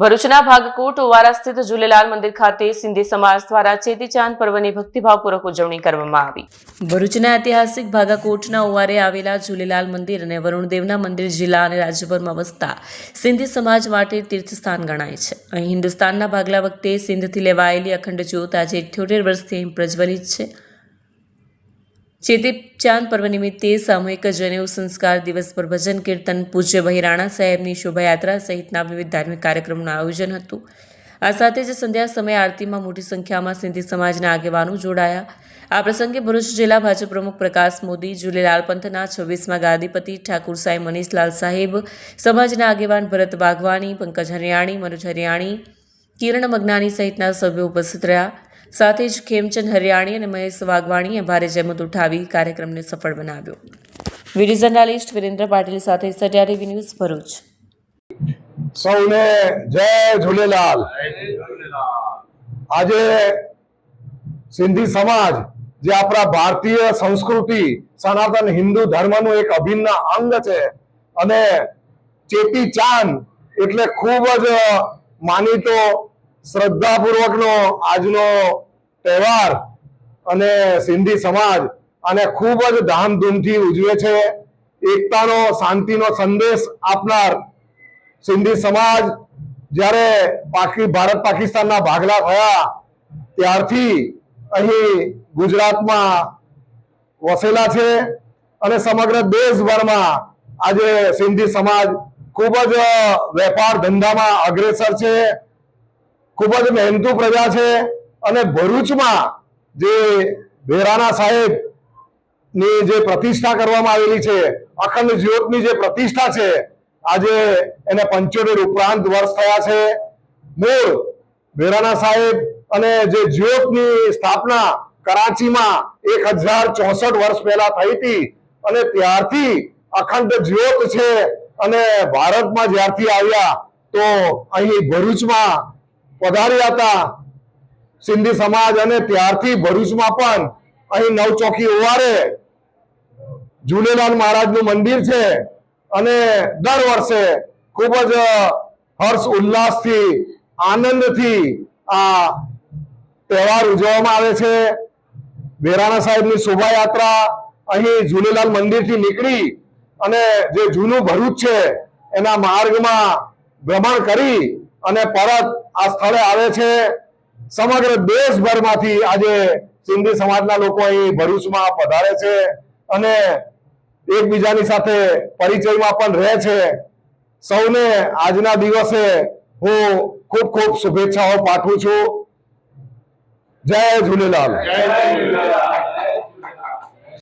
ભરૂચના ભાગકોટ ઓવારા સ્થિત ઝૂલેલાલ મંદિર ખાતે સિંધી સમાજ દ્વારા ચેતીચાંદ પર્વની ભક્તિભાવપૂર્વક ઉજવણી કરવામાં આવી। ભરૂચના ઐતિહાસિક ભાગકોટના ઓવારે આવેલા ઝૂલેલાલ મંદિર અને વરુણદેવના મંદિર જિલ્લા અને રાજ્યભરમાં વસતા સિંધી સમાજ માટે તીર્થસ્થાન ગણાય છે। અહીં હિન્દુસ્તાનના ભાગલા વખતે સિંધથી લેવાયેલી અખંડ જ્યોત આજે 78 વર્ષથી અહીં પ્રજ્વલિત છે। ચેતીચાંદ પર્વ નિમિત્તે સામૂહિક જનેઉ સંસ્કાર દિવસ પર ભજન કીર્તન, પૂજ્ય બહિરાણા સાહેબની શોભાયાત્રા સહિતના વિવિધ ધાર્મિક કાર્યક્રમોનું આયોજન હતું। આ સાથે જ સંધ્યા સમયે આરતીમાં મોટી સંખ્યામાં સિંધી સમાજના આગેવાનો જોડાયા। આ પ્રસંગે ભરૂચ જિલ્લા ભાજપ પ્રમુખ પ્રકાશ મોદી, ઝૂલેલાલ પંથના 26મા ગાદીપતિ ઠાકુર સાહેબ મનીષલાલ સાહેબ, સમાજના આગેવાન ભરત વાઘવાણી, પંકજ હરિયાણી, મનોજ હરિયાણી, કિરણ મગનાની સહિતના સભ્યો ઉપસ્થિત રહ્યા। સાથે જ ખેમચંદ હરિયાણી અને મહેશ વાઘવાણીએ ભારે જહેમત ઉઠાવી કાર્યક્રમને સફળ બનાવ્યો। વિડીયો જર્નાલિસ્ટ વિરેન્દ્ર પાટીલ સાથે સત્યા ટીવી ન્યૂઝ ભરૂચ। સૌને જય ઝૂલેલાલ। આજે સિંધી સમાજ જે આપણા ભારતીય સંસ્કૃતિ સનાતન હિન્દુ ધર્મનું એક અભિન્ન અંગ છે અને ચેતી ચાંદ એટલે ખૂબ જ માનીતો શ્રદ્ધાપૂર્વકનો આજનો તહેવાર અને સિંધી સમાજ અને ખૂબ જ ધામધૂમથી ઉજવે છે। એકતાનો, શાંતિનો સંદેશ આપનાર સિંધી સમાજ જ્યારે ભારત પાકિસ્તાનના ભાગલા થયા ત્યારથી અહીં ગુજરાતમાં વસેલા છે અને સમગ્ર દેશભરમાં આજે સિંધી સમાજ ખૂબ જ વેપાર ધંધામાં અગ્રેસર છે, ખૂબ જ મહેનતુ પ્રજા છે અને ભરૂચમાં જે ભેરાના સાહેબ ની જે પ્રતિષ્ઠા કરવામાં આવેલી છે, અખંડ જ્યોતની જે પ્રતિષ્ઠા છે, આજે એને 75 ઉપરાંત વર્ષ થયા છે। મૂળ ભેરાના સાહેબ અને જે જ્યોતની સ્થાપના કરાચીમાં 1064 વર્ષ પહેલા થઈ હતી અને ત્યારથી અખંડ જ્યોત છે અને ભારતમાં જ્યારથી આવ્યા તો અહીં ભરૂચમાં પધાર્યા હતા સિંધી સમાજ અને ત્યારથી ભરૂચમાં પણ અહીં નવચોકી ઓવારે ઝૂલેલાલ મહારાજનું મંદિર છે અને દર વર્ષે ખૂબ જ હર્ષ ઉલ્લાસથી, આનંદથી આ તહેવાર ઉજવવામાં આવે છે। ભેરાણા સાહેબની શોભાયાત્રા અહીં ઝૂલેલાલ મંદિરથી નીકળી અને જે જૂનું ભરૂચ છે એના માર્ગમાં ભ્રમણ કરી અને પરત આ સ્થળે આવે છે। સમગ્ર દેશભરમાંથી આજે સિંધી સમાજના લોકો અહીં ભરૂચમાં પધારે છે અને એકબીજાની સાથે પરિચયમાં પણ રહે છે। સૌને આજના દિવસે હું ખૂબ ખૂબ શુભેચ્છાઓ પાઠવું છું। જય ઝૂલેલાલ।